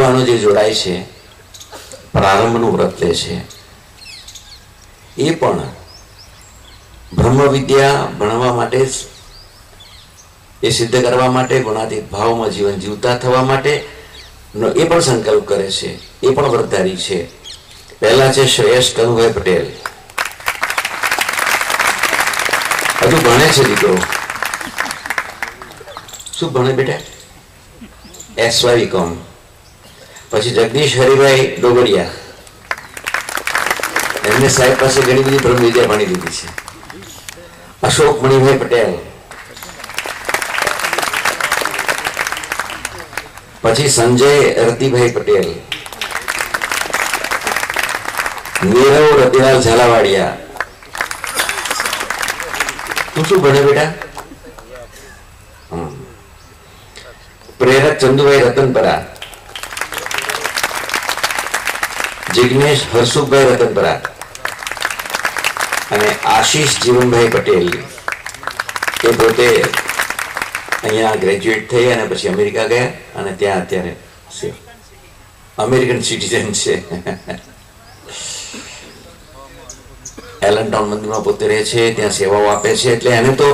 આગેવાનો જે જોડાય છે, પ્રારંભનું વ્રત લે છે, એ પણ બ્રહ્મ વિદ્યા ભણવા માટે જ, એ સિદ્ધ કરવા માટે, ગુણાતીત ભાવમાં જીવન જીવતા થવા માટે એ પણ સંકલ્પ કરે છે, એ પણ વ્રતધારી છે. પહેલા છે શ્રેયસ કનુભાઈ પટેલ. હજુ ભણે છે દીકરો. શું ભણે બેટા? SY.com. પછી જગદીશ હરિભાઈ ડોગડિયા, એમને સાહેબ પાસે ઘણી બધી બ્રહ્મ વિદ્યા ભણી લીધી છે. અશોક મણિભાઈ પટેલ, પછી સંજય રતિભાઈ પટેલ, નીરવ રતિલાલ ઝાલાવાડિયા. તું શું ભણે બેટા? પ્રેરક ચંદુભાઈ રતનપરા, જિગ્નેશ હરસુખભાઈ રતનપરા અને આશીષ જીવનભાઈ પટેલ. એ પોતે અહીંયા ગ્રેજ્યુએટ થઈ અને પછી અમેરિકા ગયા અને ત્યાં અત્યારે અમેરિકન સિટીઝન છે. એલનટાઉન મંદિરમાં પોતે રહે છે, ત્યાં સેવાઓ આપે છે. એટલે એને તો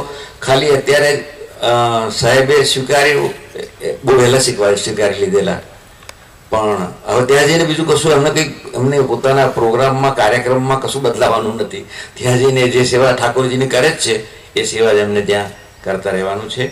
ખાલી અત્યારે સાહેબે સ્વીકાર્યું, બહુ વહેલા સ્વીકારી લીધેલા, પણ હવે ત્યાં જઈને બીજું કશું એમને કંઈક, એમને પોતાના પ્રોગ્રામમાં, કાર્યક્રમમાં કશું બદલાવાનું નથી. ત્યાં જઈને જે સેવા ઠાકોરજીની કરે જ છે એ સેવા જ એમને ત્યાં કરતા રહેવાનું છે.